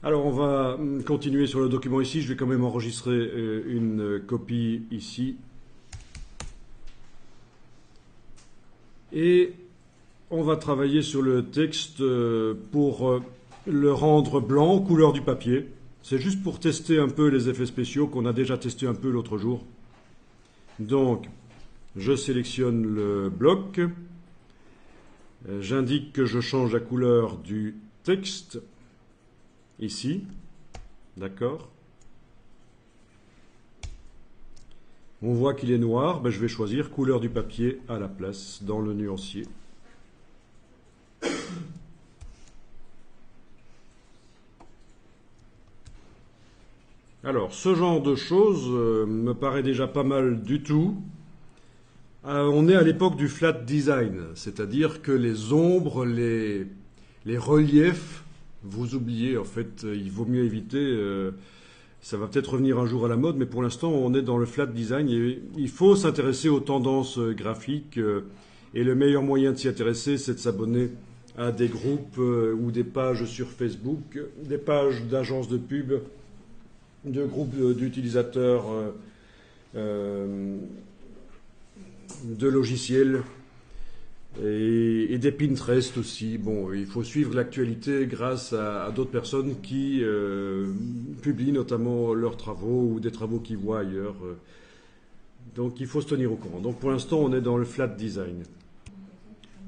Alors, on va continuer sur le document ici. Je vais quand même enregistrer une copie ici. Et on va travailler sur le texte pour le rendre blanc, couleur du papier. C'est juste pour tester un peu les effets spéciaux qu'on a déjà testé un peu l'autre jour. Donc, je sélectionne le bloc. J'indique que je change la couleur du texte. Ici. D'accord. On voit qu'il est noir. Ben, je vais choisir couleur du papier à la place dans le nuancier. Alors, ce genre de choses me paraît déjà pas mal du tout. On est à l'époque du flat design, c'est-à-dire que les ombres, les reliefs, vous oubliez, en fait, il vaut mieux éviter. Ça va peut-être revenir un jour à la mode, mais pour l'instant, on est dans le flat design et il faut s'intéresser aux tendances graphiques. Et le meilleur moyen de s'y intéresser, c'est de s'abonner à des groupes ou des pages sur Facebook, des pages d'agences de pub, de groupes d'utilisateurs de logiciels et des Pinterest aussi. Bon, il faut suivre l'actualité grâce à d'autres personnes qui publient notamment leurs travaux ou des travaux qu'ils voient ailleurs. Donc il faut se tenir au courant. Donc pour l'instant, on est dans le flat design.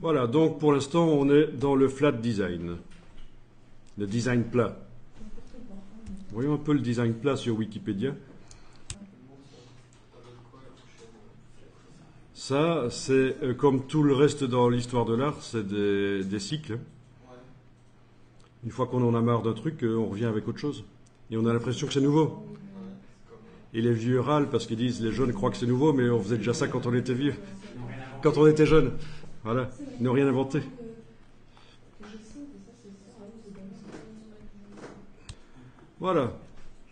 Voilà, donc pour l'instant, on est dans le flat design. Le design plat. Voyons un peu le design plat sur Wikipédia. Ça, c'est comme tout le reste dans l'histoire de l'art, c'est des cycles. Une fois qu'on en a marre d'un truc, on revient avec autre chose. Et on a l'impression que c'est nouveau. Et les vieux râlent parce qu'ils disent les jeunes croient que c'est nouveau, mais on faisait déjà ça quand on était vieux. Quand on était jeune. Voilà, ils n'ont rien inventé. Voilà.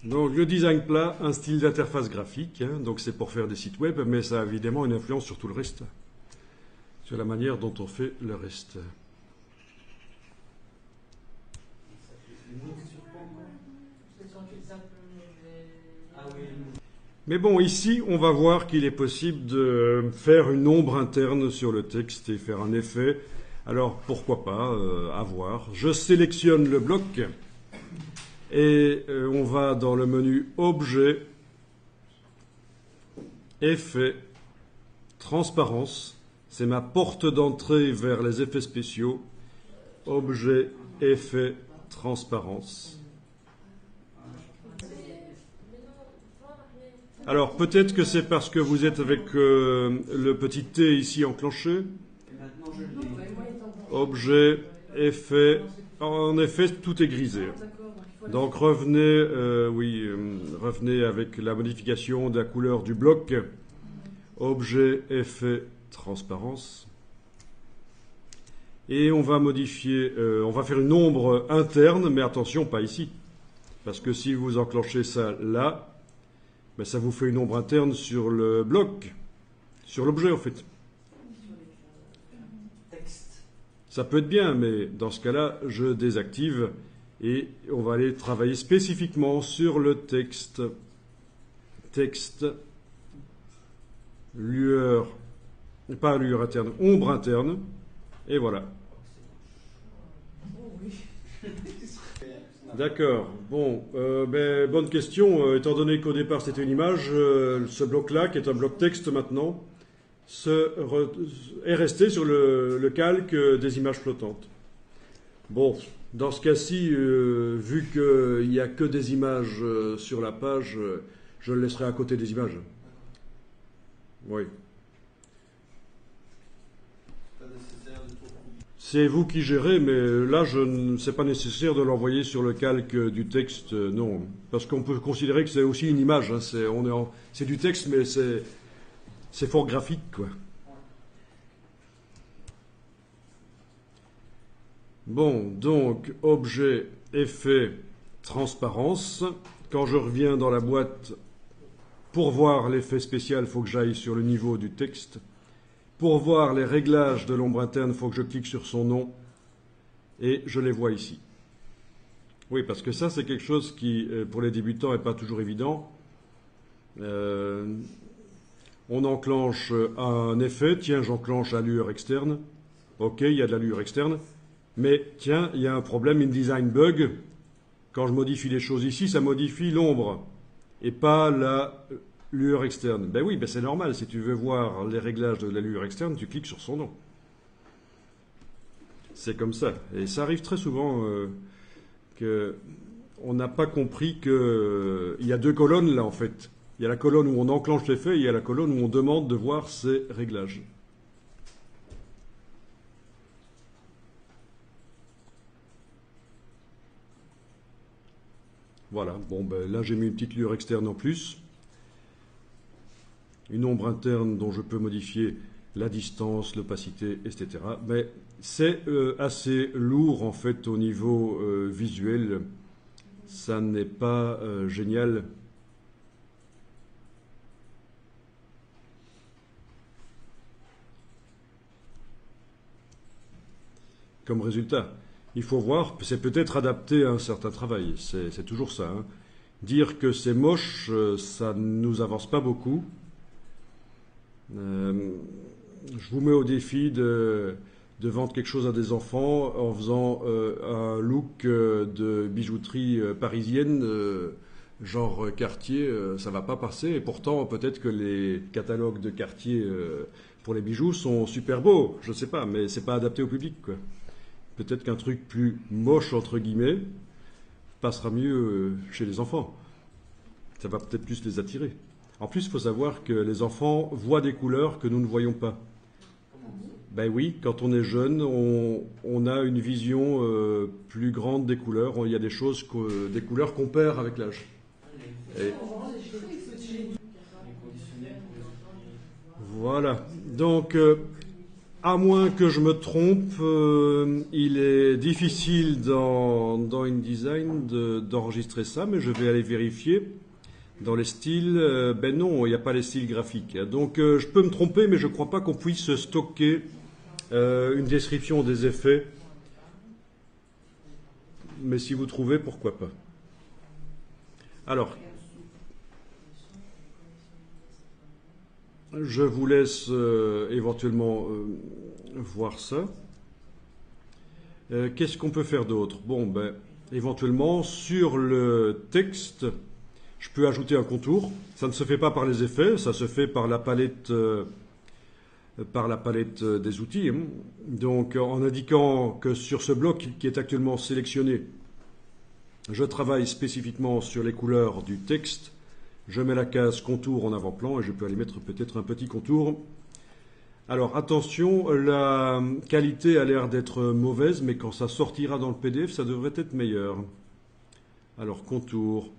Donc le design plat, un style d'interface graphique, hein, donc c'est pour faire des sites web, mais ça a évidemment une influence sur tout le reste, sur la manière dont on fait le reste. Mais bon, ici, on va voir qu'il est possible de faire une ombre interne sur le texte et faire un effet. Alors pourquoi pas, à voir. Je sélectionne le bloc. Et on va dans le menu Objet, Effets, Transparence. C'est ma porte d'entrée vers les effets spéciaux. Objet, Effets, Transparence. Alors peut-être que c'est parce que vous êtes avec le petit T ici enclenché. Objet, Effet. En effet, tout est grisé. Donc revenez, revenez avec la modification de la couleur du bloc. Objet, effet, transparence. Et on va modifier, on va faire une ombre interne, mais attention, pas ici. Parce que si vous enclenchez ça là, ben ça vous fait une ombre interne sur le bloc, sur l'objet en fait. Ça peut être bien, mais dans ce cas-là, je désactive. Et on va aller travailler spécifiquement sur le texte. Texte, lueur, pas lueur interne, ombre interne. Et voilà. D'accord. Bon, bonne question. Étant donné qu'au départ c'était une image, ce bloc-là, qui est un bloc texte maintenant, est resté sur le calque des images flottantes. Bon. Dans ce cas-ci, vu qu'il n'y a que des images sur la page, je le laisserai à côté des images. Oui. C'est vous qui gérez, mais là, c'est pas nécessaire de l'envoyer sur le calque du texte, non. Parce qu'on peut considérer que c'est aussi une image. Hein, c'est du texte, mais c'est fort graphique, quoi. Bon, donc, objet, effet, transparence. Quand je reviens dans la boîte, pour voir l'effet spécial, il faut que j'aille sur le niveau du texte. Pour voir les réglages de l'ombre interne, il faut que je clique sur son nom. Et je les vois ici. Oui, parce que ça, c'est quelque chose qui, pour les débutants, n'est pas toujours évident. Euh, on enclenche un effet, tiens, j'enclenche la lueur externe. Ok, il y a de la lueur externe. Mais tiens, il y a un problème, InDesign bug. Quand je modifie les choses ici, ça modifie l'ombre et pas la lueur externe. Ben oui, ben c'est normal. Si tu veux voir les réglages de la lueur externe, tu cliques sur son nom. C'est comme ça. Et ça arrive très souvent que on n'a pas compris que il y a deux colonnes là en fait. Il y a la colonne où on enclenche l'effet et il y a la colonne où on demande de voir ces réglages. Voilà, bon ben là j'ai mis une petite lueur externe en plus, une ombre interne dont je peux modifier la distance, l'opacité, etc. Mais c'est assez lourd en fait au niveau visuel, ça n'est pas génial. Comme résultat. Il faut voir, c'est peut-être adapté à un certain travail, c'est toujours ça. Hein. Dire que c'est moche, ça ne nous avance pas beaucoup. Euh, je vous mets au défi de vendre quelque chose à des enfants en faisant un look de bijouterie parisienne, genre Cartier, ça va pas passer. Et pourtant, peut-être que les catalogues de Cartier pour les bijoux sont super beaux, je sais pas, mais c'est pas adapté au public, quoi. Peut-être qu'un truc plus moche, entre guillemets, passera mieux chez les enfants. Ça va peut-être plus les attirer. En plus, il faut savoir que les enfants voient des couleurs que nous ne voyons pas. Ben oui, quand on est jeune, on a une vision plus grande des couleurs. Il y a des choses, des couleurs qu'on perd avec l'âge. Et voilà. Donc, à moins que je me trompe, il est difficile dans InDesign d'enregistrer ça, mais je vais aller vérifier. Dans les styles, ben non, il n'y a pas les styles graphiques. Donc je peux me tromper, mais je ne crois pas qu'on puisse stocker une description des effets. Mais si vous trouvez, pourquoi pas. Alors, je vous laisse éventuellement voir ça. Qu'est-ce qu'on peut faire d'autre? Bon, ben, éventuellement, sur le texte, je peux ajouter un contour. Ça ne se fait pas par les effets, ça se fait par la palette des outils. Hein. Donc, en indiquant que sur ce bloc qui est actuellement sélectionné, je travaille spécifiquement sur les couleurs du texte. Je mets la case contour en avant-plan et je peux aller mettre peut-être un petit contour. Alors attention, la qualité a l'air d'être mauvaise, mais quand ça sortira dans le PDF, ça devrait être meilleur. Alors contour.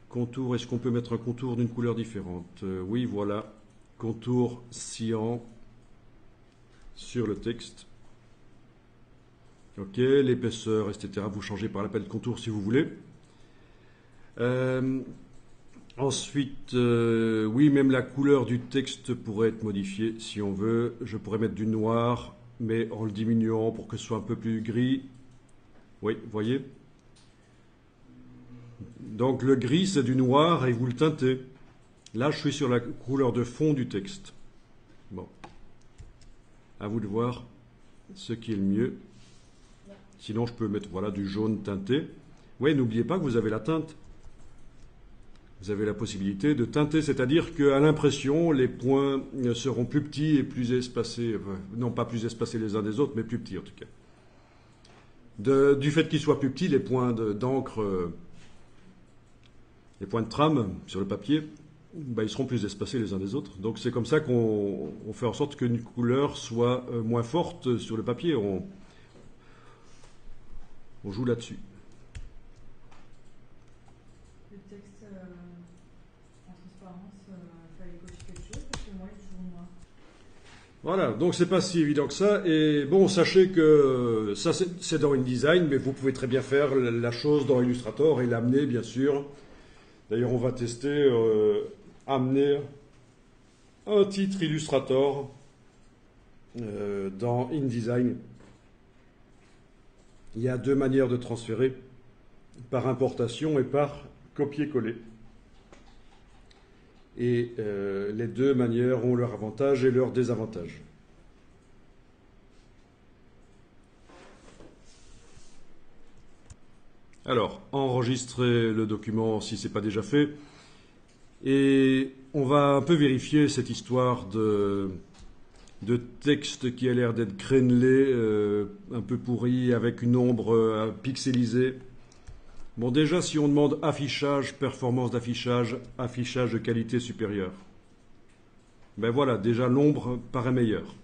Contour, est-ce qu'on peut mettre un contour d'une couleur différente? Oui, voilà. Contour cyan sur le texte. Ok, l'épaisseur, etc. Vous changez par la palette contour si vous voulez. Ensuite, oui, même la couleur du texte pourrait être modifiée si on veut. Je pourrais mettre du noir, mais en le diminuant pour que ce soit un peu plus gris. Oui, vous voyez? Donc le gris, c'est du noir et vous le teintez. Là, je suis sur la couleur de fond du texte. Bon. À vous de voir ce qui est le mieux. Sinon, je peux mettre voilà, du jaune teinté. Oui, n'oubliez pas que vous avez la teinte. Vous avez la possibilité de teinter, c'est-à-dire qu'à l'impression, les points seront plus petits et plus espacés. Enfin, non, pas plus espacés les uns des autres, mais plus petits en tout cas. Du fait qu'ils soient plus petits, les points d'encre, les points de trame sur le papier, ben, ils seront plus espacés les uns des autres. Donc c'est comme ça qu'on fait en sorte qu'une couleur soit moins forte sur le papier. On joue là-dessus. Le texte en transparence, il fallait cocher quelque chose parce que moi, il est toujours noir. Voilà, donc c'est pas si évident que ça. Et bon, sachez que ça c'est dans InDesign, mais vous pouvez très bien faire la chose dans Illustrator et l'amener, bien sûr. D'ailleurs, on va tester amener un titre Illustrator dans InDesign. Il y a deux manières de transférer par importation et par copier-coller. Et les deux manières ont leurs avantages et leurs désavantages. Alors, enregistrer le document si ce n'est pas déjà fait. Et on va un peu vérifier cette histoire de texte qui a l'air d'être crénelé, un peu pourri, avec une ombre pixelisée. Bon, déjà, si on demande affichage, performance d'affichage, affichage de qualité supérieure, ben voilà, déjà l'ombre paraît meilleure.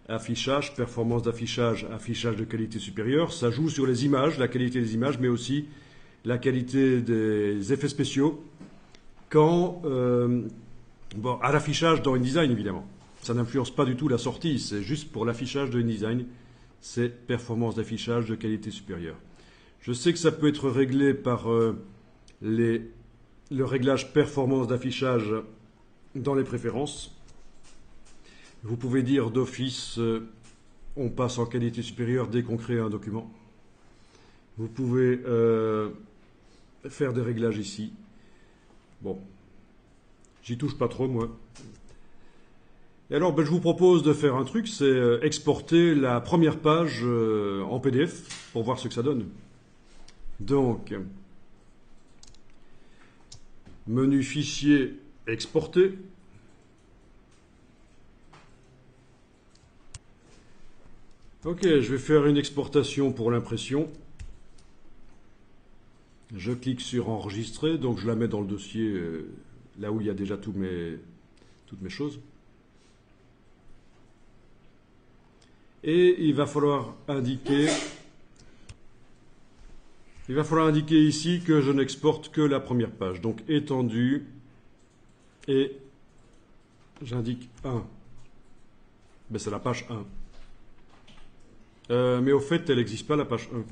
Affichage, performance d'affichage, affichage de qualité supérieure, ça joue sur les images, la qualité des images, mais aussi la qualité des effets spéciaux. Quand, à l'affichage dans InDesign, évidemment. Ça n'influence pas du tout la sortie, c'est juste pour l'affichage de InDesign, c'est performance d'affichage de qualité supérieure. Je sais que ça peut être réglé par le réglage performance d'affichage dans les préférences. Vous pouvez dire d'office, on passe en qualité supérieure dès qu'on crée un document. Vous pouvez faire des réglages ici. Bon, j'y touche pas trop, moi. Et alors, je vous propose de faire un truc, c'est exporter la première page en PDF pour voir ce que ça donne. Donc, menu fichier, exporter. Ok, je vais faire une exportation pour l'impression. Je clique sur enregistrer, donc je la mets dans le dossier là où il y a déjà toutes mes choses. Et il va falloir indiquer ici que je n'exporte que la première page. Donc étendu et j'indique 1. Ben, c'est la page 1. Mais au fait, elle n'existe pas, la page 1.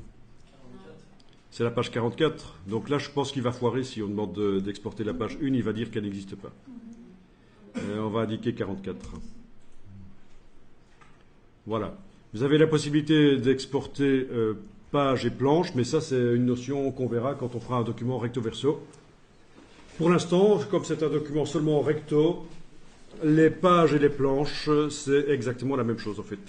C'est la page 44. Donc là, je pense qu'il va foirer si on demande d'exporter la page 1. Il va dire qu'elle n'existe pas. On va indiquer 44. Voilà. Vous avez la possibilité d'exporter page et planche, mais ça, c'est une notion qu'on verra quand on fera un document recto-verso. Pour l'instant, comme c'est un document seulement recto, les pages et les planches, c'est exactement la même chose, en fait.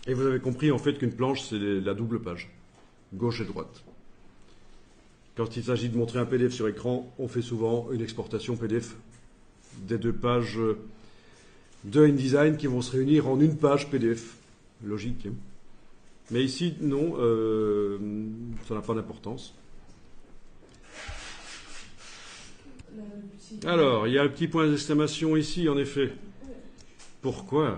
Et vous avez compris en fait qu'une planche, c'est la double page, gauche et droite. Quand il s'agit de montrer un PDF sur écran, on fait souvent une exportation PDF des deux pages de InDesign qui vont se réunir en une page PDF. Logique. Hein. Mais ici, non, ça n'a pas d'importance. Alors, il y a un petit point d'exclamation ici, en effet. Pourquoi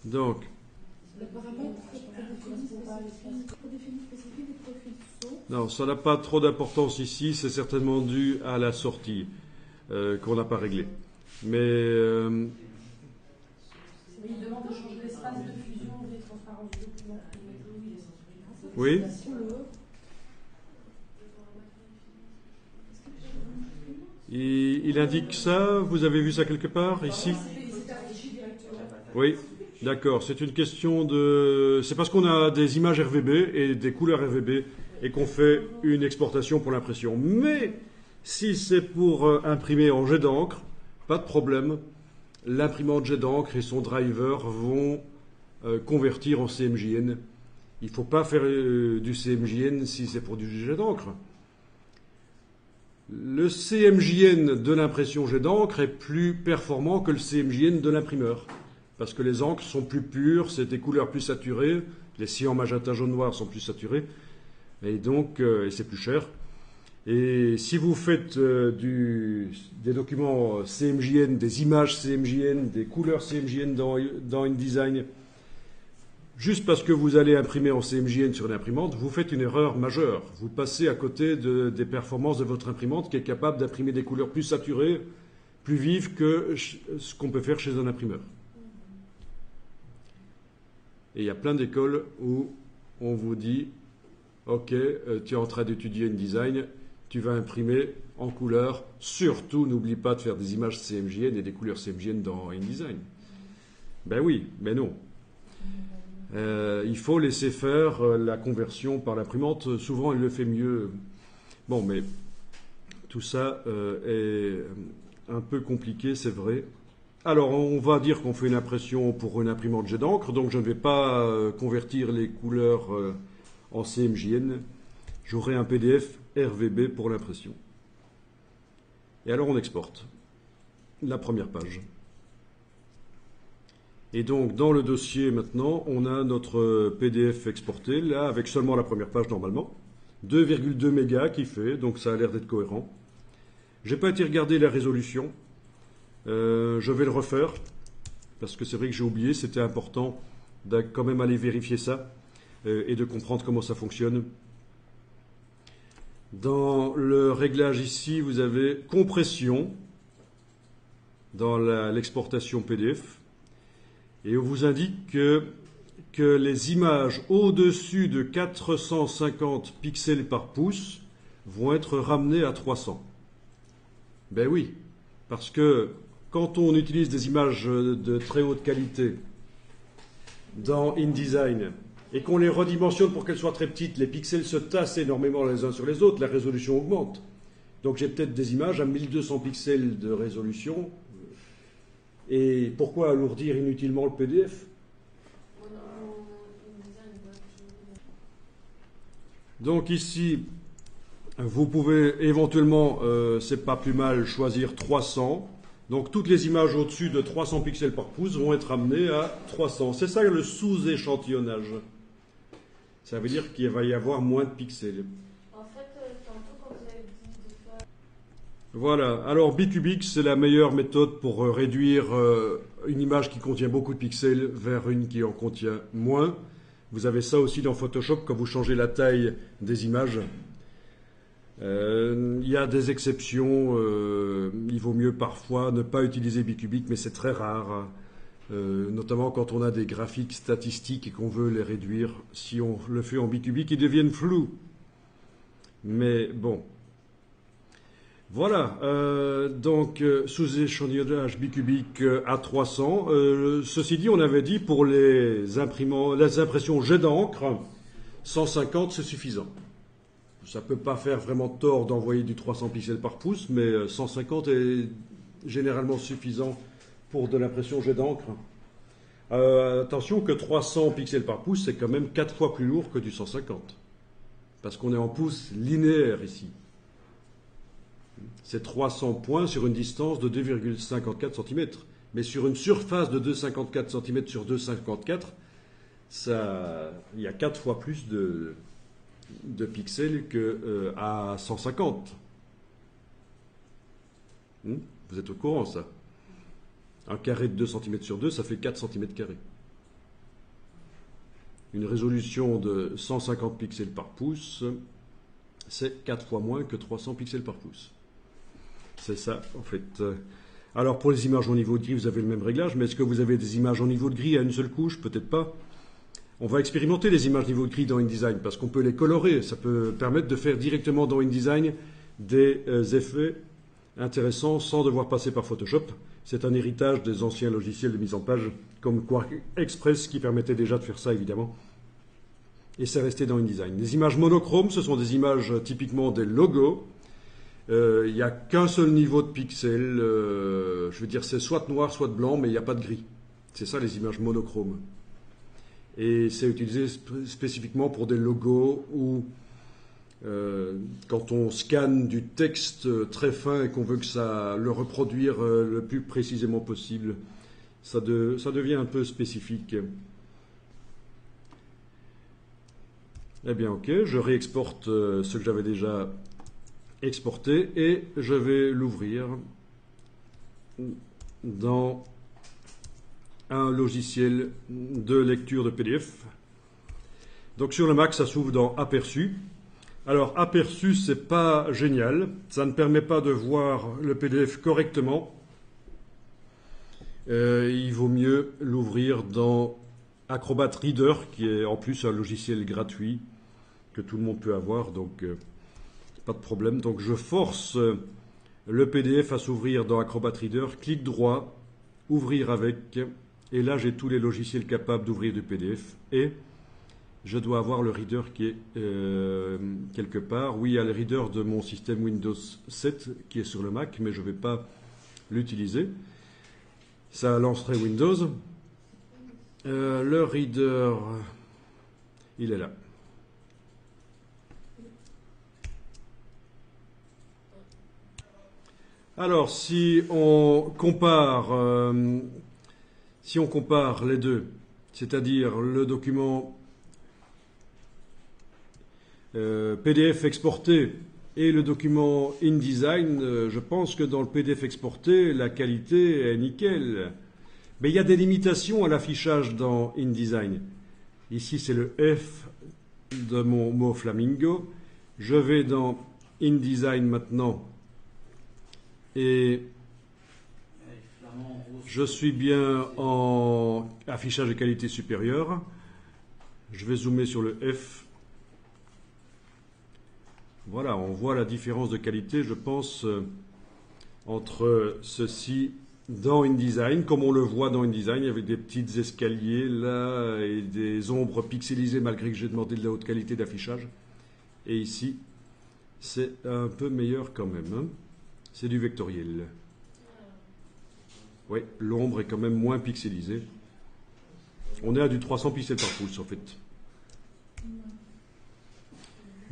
Donc, non, ça n'a pas trop d'importance ici, c'est certainement dû à la sortie qu'on n'a pas réglée. Mais il demande de changer l'espace de fusion des transparences du document. oui. Il indique ça, vous avez vu ça quelque part, ici? Oui, d'accord, c'est une question de... C'est parce qu'on a des images RVB et des couleurs RVB et qu'on fait une exportation pour l'impression. Mais si c'est pour imprimer en jet d'encre, pas de problème. L'imprimante jet d'encre et son driver vont convertir en CMJN. Il ne faut pas faire du CMJN si c'est pour du jet d'encre. Le CMJN de l'impression jet d'encre est plus performant que le CMJN de l'imprimeur. Parce que les encres sont plus pures, c'est des couleurs plus saturées, les cyan, magenta, jaune, noir sont plus saturés, et donc et c'est plus cher. Et si vous faites des documents CMJN, des images CMJN, des couleurs CMJN dans InDesign, juste parce que vous allez imprimer en CMJN sur une imprimante, vous faites une erreur majeure. Vous passez à côté des performances de votre imprimante qui est capable d'imprimer des couleurs plus saturées, plus vives que ce qu'on peut faire chez un imprimeur. Et il y a plein d'écoles où on vous dit « Ok, tu es en train d'étudier InDesign, tu vas imprimer en couleur. Surtout, n'oublie pas de faire des images CMJN et des couleurs CMJN dans InDesign. Ben oui, mais non. Il faut laisser faire la conversion par l'imprimante. Souvent, elle le fait mieux. Bon, mais tout ça est un peu compliqué, c'est vrai. Alors, on va dire qu'on fait une impression pour une imprimante jet d'encre, donc je ne vais pas convertir les couleurs en CMJN. J'aurai un PDF RVB pour l'impression. Et alors, on exporte la première page. Et donc, dans le dossier, maintenant, on a notre PDF exporté, là, avec seulement la première page, normalement. 2,2 mégas qui fait, donc ça a l'air d'être cohérent. J'ai pas été regarder la résolution. Je vais le refaire, parce que c'est vrai que j'ai oublié, c'était important de quand même aller vérifier ça et de comprendre comment ça fonctionne. Dans le réglage ici, vous avez compression dans l'exportation PDF. Et on vous indique que les images au-dessus de 450 pixels par pouce vont être ramenées à 300. Ben oui, parce que quand on utilise des images de très haute qualité dans InDesign et qu'on les redimensionne pour qu'elles soient très petites, les pixels se tassent énormément les uns sur les autres, la résolution augmente. Donc j'ai peut-être des images à 1200 pixels de résolution. Et pourquoi alourdir inutilement le PDF? Donc ici, vous pouvez éventuellement, c'est pas plus mal, choisir 300. Donc toutes les images au-dessus de 300 pixels par pouce vont être amenées à 300. C'est ça le sous-échantillonnage. Ça veut dire qu'il va y avoir moins de pixels. En fait, tantôt quand vous avez dit de faire... Voilà. Alors Bicubic, c'est la meilleure méthode pour réduire une image qui contient beaucoup de pixels vers une qui en contient moins. Vous avez ça aussi dans Photoshop quand vous changez la taille des images. Il y a des exceptions. Il vaut mieux parfois ne pas utiliser Bicubic, mais c'est très rare. Notamment quand on a des graphiques statistiques et qu'on veut les réduire. Si on le fait en Bicubic, ils deviennent flous. Mais bon. Voilà, donc sous-échantillonnage bicubique à 300. Ceci dit, on avait dit pour les impressions jet d'encre, 150 c'est suffisant. Ça ne peut pas faire vraiment tort d'envoyer du 300 pixels par pouce, mais 150 est généralement suffisant pour de l'impression jet d'encre. Attention que 300 pixels par pouce, c'est quand même 4 fois plus lourd que du 150. Parce qu'on est en pouces linéaires ici. C'est 300 points sur une distance de 2,54 cm. Mais sur une surface de 2,54 cm sur 2,54, il y a 4 fois plus de pixels qu'à 150. Vous êtes au courant, ça? Un carré de 2 cm sur 2, ça fait 4 cm carrés. Une résolution de 150 pixels par pouce, c'est 4 fois moins que 300 pixels par pouce. C'est ça, en fait. Alors, pour les images en niveau de gris, vous avez le même réglage, mais est-ce que vous avez des images en niveau de gris à une seule couche? Peut-être pas. On va expérimenter les images niveau de gris dans InDesign, parce qu'on peut les colorer. Ça peut permettre de faire directement dans InDesign des effets intéressants sans devoir passer par Photoshop. C'est un héritage des anciens logiciels de mise en page, comme Quark Express, qui permettait déjà de faire ça, évidemment. Et c'est resté dans InDesign. Les images monochromes, ce sont des images typiquement des logos. Il n'y a qu'un seul niveau de pixels. Je veux dire, c'est soit noir, soit blanc, mais il n'y a pas de gris. C'est ça, les images monochromes. Et c'est utilisé spécifiquement pour des logos ou quand on scanne du texte très fin et qu'on veut que ça le reproduire le plus précisément possible. Ça devient un peu spécifique. Eh bien, ok, je réexporte ce que j'avais déjà exporté et je vais l'ouvrir dans un logiciel de lecture de PDF. Donc sur le Mac, ça s'ouvre dans Aperçu. Alors Aperçu, c'est pas génial, ça ne permet pas de voir le PDF correctement. Il vaut mieux l'ouvrir dans Acrobat Reader, qui est en plus un logiciel gratuit que tout le monde peut avoir. Donc pas de problème. Donc je force le PDF à s'ouvrir dans Acrobat Reader, clic droit, ouvrir avec, et là j'ai tous les logiciels capables d'ouvrir du PDF, et je dois avoir le reader qui est quelque part. Oui, il y a le reader de mon système Windows 7 qui est sur le Mac, mais je ne vais pas l'utiliser. Ça lancerait Windows. Le reader, il est là. Alors, si on compare les deux, c'est-à-dire le document PDF exporté et le document InDesign, je pense que dans le PDF exporté, la qualité est nickel. Mais il y a des limitations à l'affichage dans InDesign. Ici, c'est le F de mon mot Flamingo. Je vais dans InDesign maintenant et je suis bien en affichage de qualité supérieure. Je vais zoomer sur le F. Voilà, on voit la différence de qualité, je pense, entre ceci dans InDesign, comme on le voit dans InDesign, avec des petits escaliers là et des ombres pixelisées malgré que j'ai demandé de la haute qualité d'affichage. Et ici, c'est un peu meilleur quand même, hein. C'est du vectoriel. Oui, l'ombre est quand même moins pixelisée. On est à du 300 pixels par pouce en fait.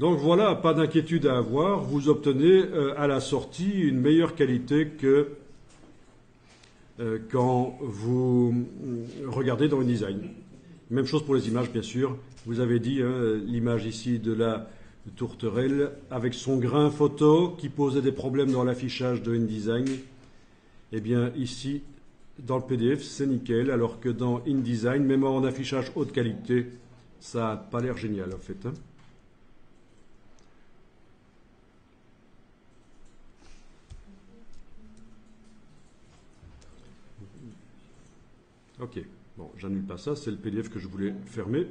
Donc voilà, pas d'inquiétude à avoir. Vous obtenez à la sortie une meilleure qualité que quand vous regardez dans InDesign. Même chose pour les images, bien sûr. Vous avez dit l'image ici de la tourterelle avec son grain photo qui posait des problèmes dans l'affichage de InDesign. Eh bien, ici, dans le PDF, c'est nickel, alors que dans InDesign, même en affichage haute qualité, ça n'a pas l'air génial, en fait, hein. Ok, bon, j'annule pas ça, c'est le PDF que je voulais fermer.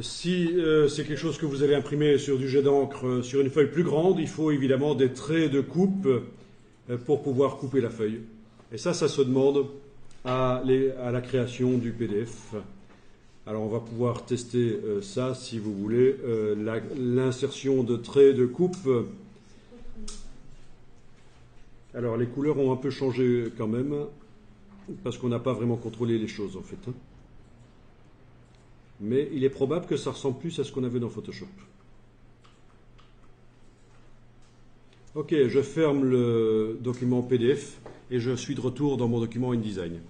Si c'est quelque chose que vous allez imprimer sur du jet d'encre sur une feuille plus grande, il faut évidemment des traits de coupe pour pouvoir couper la feuille. Et ça se demande à la création du PDF. Alors on va pouvoir tester ça si vous voulez, l'insertion de traits de coupe. Alors les couleurs ont un peu changé quand même, parce qu'on n'a pas vraiment contrôlé les choses en fait, hein. Mais il est probable que ça ressemble plus à ce qu'on avait dans Photoshop. Ok, je ferme le document PDF et je suis de retour dans mon document InDesign.